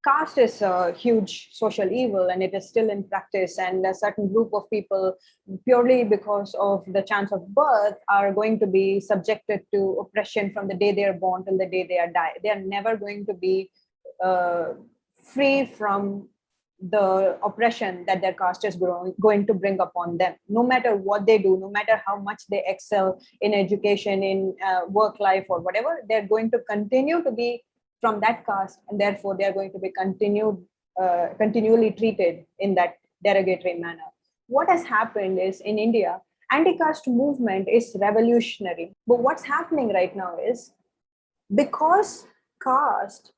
caste is a huge social evil and it is still in practice, and a certain group of people, purely because of the chance of birth, are going to be subjected to oppression from the day they are born till the day they are die. They are never going to be uh, free from the oppression that their caste is going to bring upon them, no matter what they do, no matter how much they excel in education, in work life or whatever. They're going to continue to be from that caste, and therefore they are going to be continually treated in that derogatory manner. What has happened is, in India, anti-caste movement is revolutionary, but what's happening right now is, because caste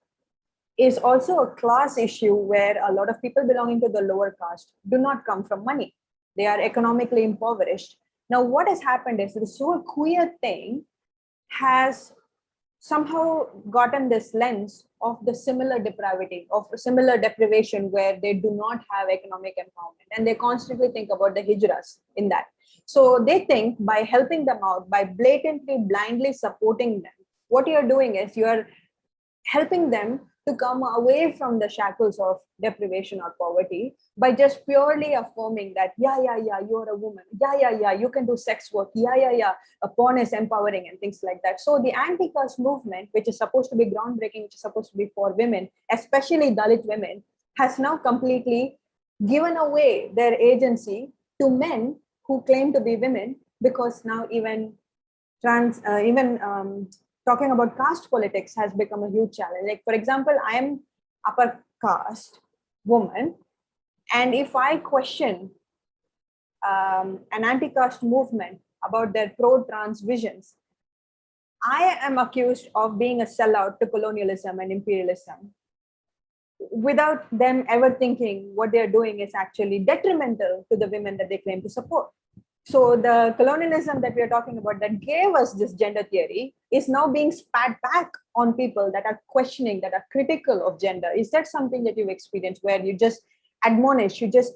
is also a class issue, where a lot of people belonging to the lower caste do not come from money. They are economically impoverished. Now, what has happened is this whole queer thing has somehow gotten this lens of the similar depravity, of similar deprivation, where they do not have economic empowerment. And they constantly think about the hijras in that. So they think by helping them out, by blatantly, blindly supporting them, what you're doing is you're helping them to come away from the shackles of deprivation or poverty by just purely affirming that, yeah, you're a woman. Yeah, you can do sex work. Yeah, porn is empowering and things like that. So the anti-caste movement, which is supposed to be groundbreaking, which is supposed to be for women, especially Dalit women, has now completely given away their agency to men who claim to be women, because now even talking about caste politics has become a huge challenge. Like, for example, I am upper caste woman, and if I question an anti-caste movement about their pro-trans visions, I am accused of being a sellout to colonialism and imperialism, without them ever thinking what they're doing is actually detrimental to the women that they claim to support. So the colonialism that we are talking about, that gave us this gender theory, is now being spat back on people that are questioning, that are critical of gender. Is that something that you've experienced, where you just admonish, you just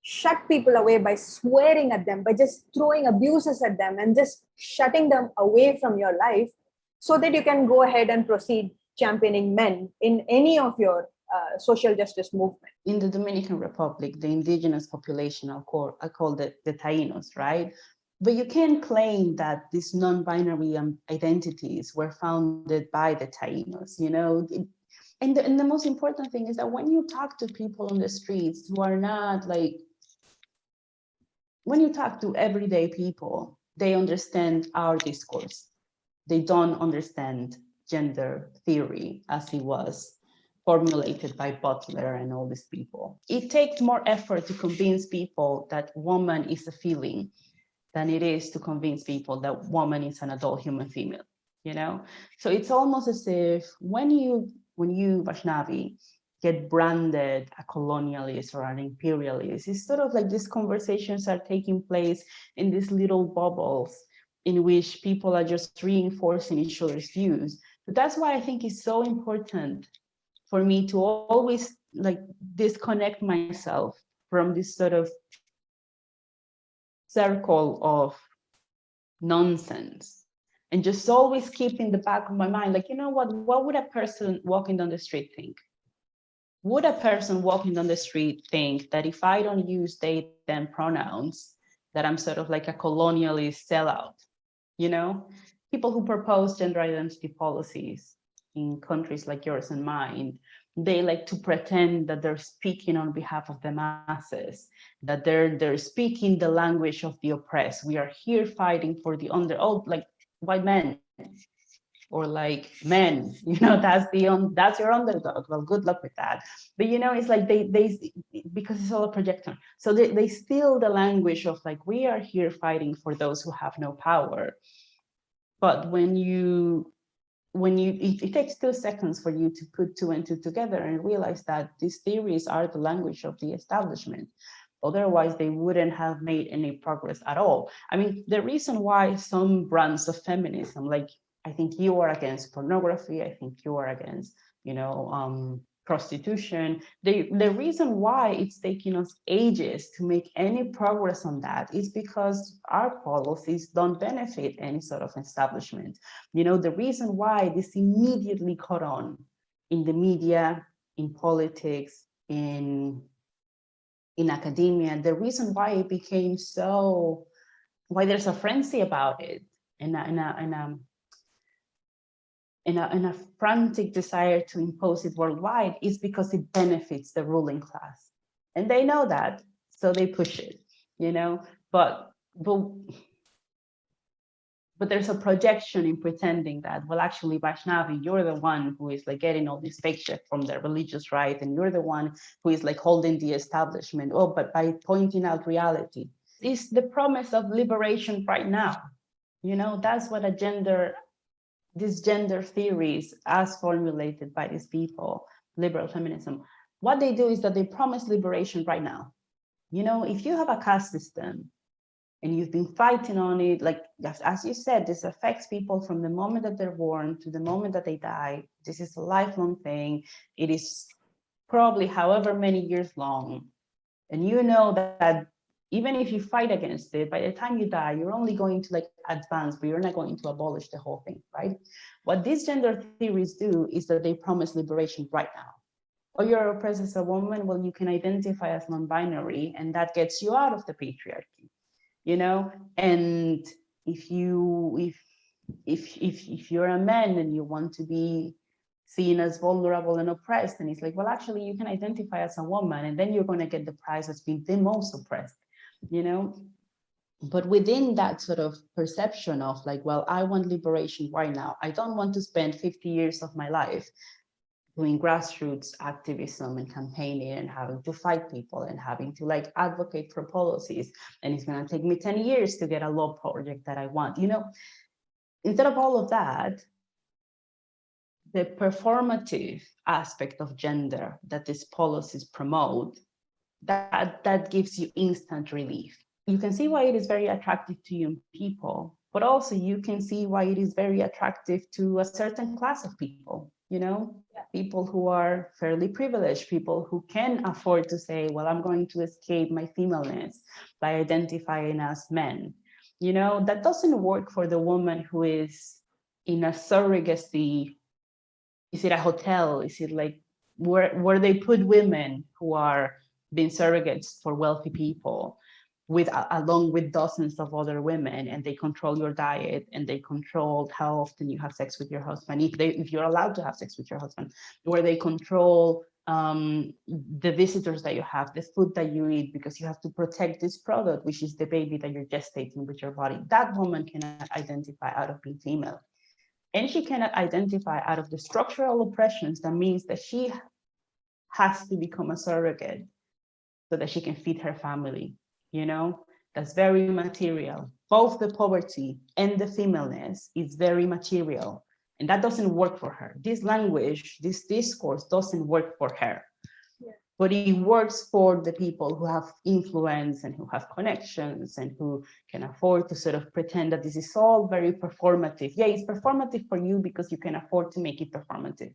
shut people away by swearing at them, by just throwing abuses at them and just shutting them away from your life, so that you can go ahead and proceed championing men in any of your social justice movement? In the Dominican Republic, the indigenous population are called the Taínos, right? But you can't claim that these non-binary identities were founded by the Taínos, you know? And the most important thing is that when you talk to people on the streets who are not like, when you talk to everyday people, they understand our discourse. They don't understand gender theory as it was formulated by Butler and all these people. It takes more effort to convince people that woman is a feeling than it is to convince people that woman is an adult human female, you know? So it's almost as if when you, Vaishnavi, get branded a colonialist or an imperialist, it's sort of like these conversations are taking place in these little bubbles in which people are just reinforcing each other's views. But that's why I think it's so important for me to always like disconnect myself from this sort of circle of nonsense, and just always keep in the back of my mind, like, you know what would a person walking down the street think? Would a person walking down the street think that if I don't use they, them pronouns, that I'm sort of like a colonialist sellout? You know, people who propose gender identity policies in countries like yours and mine, they like to pretend that they're speaking on behalf of the masses, that they're speaking the language of the oppressed. We are here fighting for the like white men, or like men, you know, that's your underdog. Well, good luck with that. But you know, it's like they because it's all a projection. So they steal the language of like, we are here fighting for those who have no power. But it takes 2 seconds for you to put 2 and 2 together and realize that these theories are the language of the establishment. Otherwise, they wouldn't have made any progress at all. I mean, the reason why some brands of feminism, like, I think you are against pornography, I think you are against, you know, prostitution. The reason why it's taking us ages to make any progress on that is because our policies don't benefit any sort of establishment. You know, the reason why this immediately caught on in the media in politics, in academia. The reason why it became so, why there's a frenzy about it, and a frantic desire to impose it worldwide, is because it benefits the ruling class, and they know that, so they push it, you know. But there's a projection in pretending that, well, actually, Vaishnavi, you're the one who is like getting all this fake shit from the religious right, and you're the one who is like holding the establishment. Oh, but by pointing out reality, is the promise of liberation right now. You know, that's what these gender theories, as formulated by these people, liberal feminism, what they do is that they promise liberation right now. You know, if you have a caste system and you've been fighting on it, like, as you said, this affects people from the moment that they're born to the moment that they die. This is a lifelong thing. It is probably however many years long. And you know that even if you fight against it, by the time you die, you're only going to like advance, but you're not going to abolish the whole thing, right? What these gender theories do is that they promise liberation right now. Oh, you're oppressed as a woman, well, you can identify as non-binary, and that gets you out of the patriarchy, you know. And if you're a man and you want to be seen as vulnerable and oppressed, and it's like, well, actually, you can identify as a woman, and then you're going to get the prize as being the most oppressed, you know. But within that sort of perception of like, well, I want liberation right now, I don't want to spend 50 years of my life doing grassroots activism and campaigning and having to fight people and having to like advocate for policies, and it's going to take me 10 years to get a law project that I want, you know. Instead of all of that, the performative aspect of gender that these policies promote, that gives you instant relief. You can see why it is very attractive to young people, but also you can see why it is very attractive to a certain class of people, you know, people who are fairly privileged, people who can afford to say, well, I'm going to escape my femaleness by identifying as men. You know, that doesn't work for the woman who is in a surrogacy. Is it a hotel? Is it like where they put women who are being surrogates for wealthy people along with dozens of other women, and they control your diet, and they control how often you have sex with your husband, if you're allowed to have sex with your husband, where they control the visitors that you have, the food that you eat, because you have to protect this product, which is the baby that you're gestating with your body. That woman cannot identify out of being female. And she cannot identify out of the structural oppressions that means that she has to become a surrogate so that she can feed her family. You know, that's very material. Both the poverty and the femaleness is very material. And that doesn't work for her. This language, this discourse doesn't work for her. Yeah. But it works for the people who have influence and who have connections and who can afford to sort of pretend that this is all very performative. Yeah, it's performative for you because you can afford to make it performative.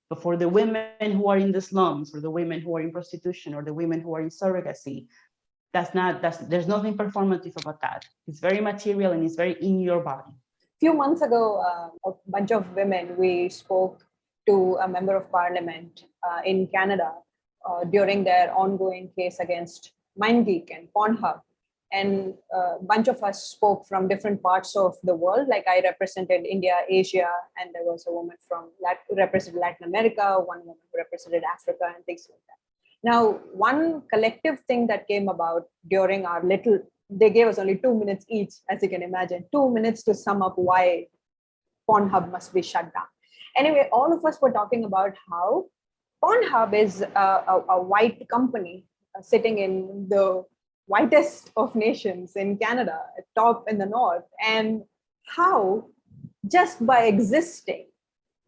But for the women who are in the slums, or the women who are in prostitution, or the women who are in surrogacy, there's nothing performative about that. It's very material and it's very in your body. A few months ago, a bunch of women, we spoke to a member of parliament in Canada during their ongoing case against MindGeek and Pornhub. And a bunch of us spoke from different parts of the world. Like I represented India, Asia, and there was a woman who represented Latin America, one woman who represented Africa, and things like that. Now, one collective thing that came about during our they gave us only 2 minutes each, as you can imagine, 2 minutes to sum up why Pornhub must be shut down. Anyway, all of us were talking about how Pornhub is a white company sitting in the whitest of nations in Canada, top in the north, and how just by existing,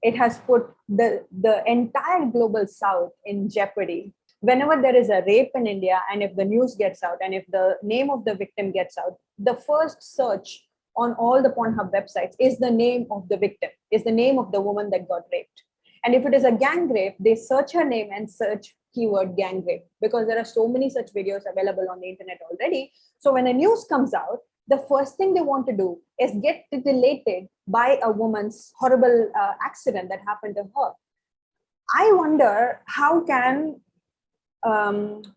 it has put the entire global south in jeopardy. Whenever there is a rape in India, and if the news gets out, and if the name of the victim gets out, the first search on all the Pornhub websites is the name of the victim, is the name of the woman that got raped. And if it is a gang rape, they search her name and search keyword gang rape, because there are so many such videos available on the internet already. So when a news comes out, the first thing they want to do is get it related by a woman's horrible accident that happened to her. I wonder how can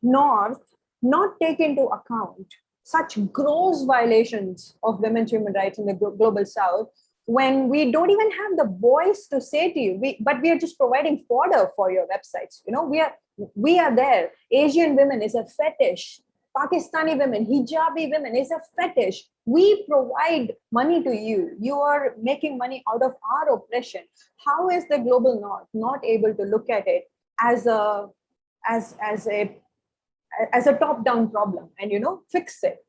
North not take into account such gross violations of women's human rights in the global South when we don't even have the voice to say to you, but we are just providing fodder for your websites. You know, we are there. Asian women is a fetish. Pakistani women, hijabi women is a fetish. We provide money to you. You are making money out of our oppression. How is the global North not able to look at it as a as a top-down problem and fix it?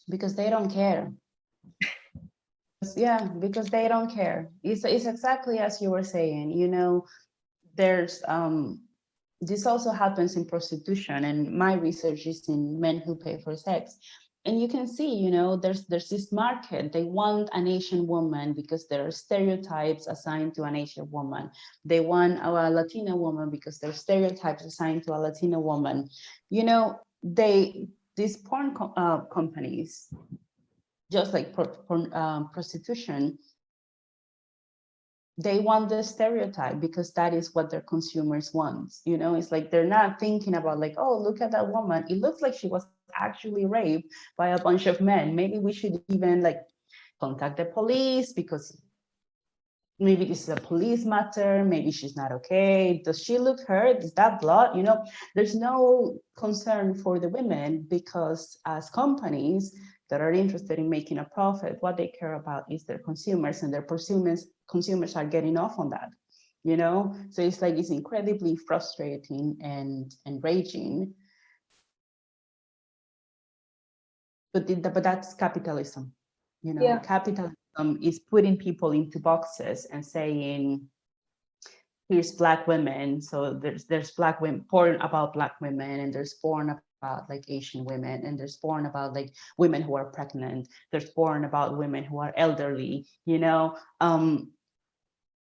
Because they don't care. Yeah, because they don't care. It's exactly as you were saying. There's this also happens in prostitution, and my research is in men who pay for sex. And you can see, there's this market. They want an Asian woman because there are stereotypes assigned to an Asian woman. They want a Latina woman because there are stereotypes assigned to a Latina woman. These porn companies, just like prostitution, they want the stereotype because that is what their consumers want. It's like they're not thinking about like, oh, look at that woman. It looks like she was actually raped by a bunch of men. Maybe we should even like contact the police because maybe this is a police matter. Maybe she's not okay. Does she look hurt? Is that blood? There's no concern for the women because as companies that are interested in making a profit, what they care about is their consumers, and their consumers are getting off on that. So it's like it's incredibly frustrating and enraging. But that's capitalism. Yeah. Capitalism is putting people into boxes and saying, here's Black women. So there's Black women, porn about Black women, and there's porn about like Asian women, and there's porn about like women who are pregnant. There's porn about women who are elderly, and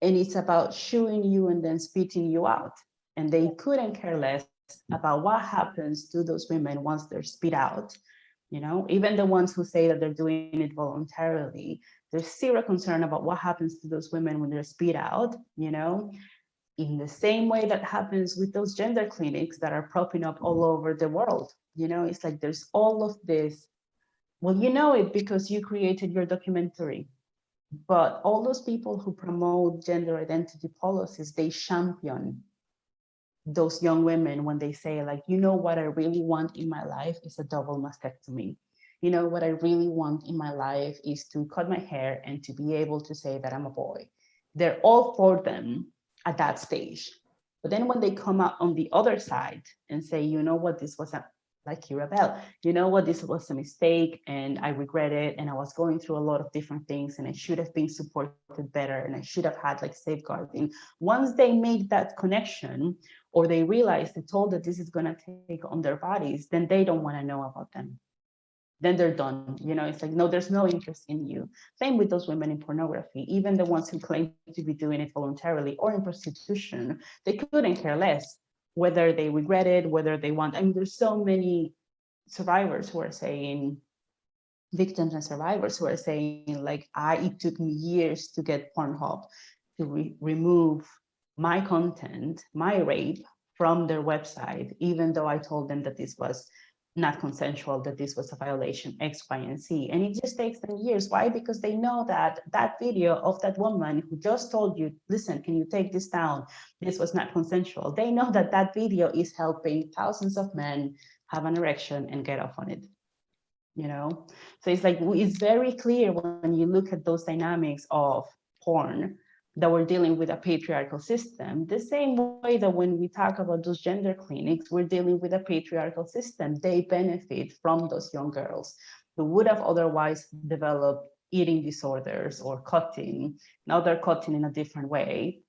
it's about shooing you and then spitting you out. And they couldn't care less about what happens to those women once they're spit out. Even the ones who say that they're doing it voluntarily, there's zero concern about what happens to those women when they're spit out, in the same way that happens with those gender clinics that are propping up all over the world. It's like there's all of this. Well, it because you created your documentary, but all those people who promote gender identity policies, they champion those young women when they say like, what I really want in my life is a double mastectomy. What I really want in my life is to cut my hair and to be able to say that I'm a boy. They're all for them at that stage. But then when they come out on the other side and say, what, this was like Raquel, what, this was a mistake and I regret it, and I was going through a lot of different things and I should have been supported better and I should have had like safeguarding. Once they make that connection, or they realize the toll that this is going to take on their bodies, then they don't want to know about them. Then they're done. It's like, no, there's no interest in you. Same with those women in pornography, even the ones who claim to be doing it voluntarily, or in prostitution, they couldn't care less whether they regret it, whether they want. I mean, there's so many survivors who are saying, victims and survivors who are saying like, it took me years to get Pornhub to remove my content, my rape from their website, even though I told them that this was not consensual, that this was a violation, X, Y, and Z. And it just takes them years. Why? Because they know that that video of that woman who just told you, listen, can you take this down? This was not consensual. They know that that video is helping thousands of men have an erection and get off on it. So it's like, it's very clear when you look at those dynamics of porn that we're dealing with a patriarchal system, the same way that when we talk about those gender clinics, we're dealing with a patriarchal system. They benefit from those young girls who would have otherwise developed eating disorders or cutting. Now they're cutting in a different way.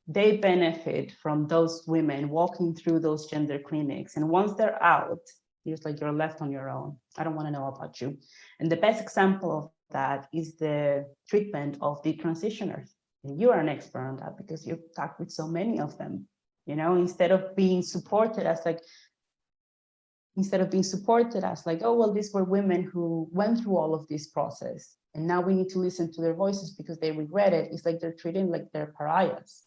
They benefit from those women walking through those gender clinics. And once they're out, it's like you're left on your own. I don't want to know about you. And the best example of that is the treatment of the transitioners. And you are an expert on that because you've talked with so many of them. Instead of being supported as like, oh, well, these were women who went through all of this process, and now we need to listen to their voices because they regret it. It's like they're treating like they're pariahs.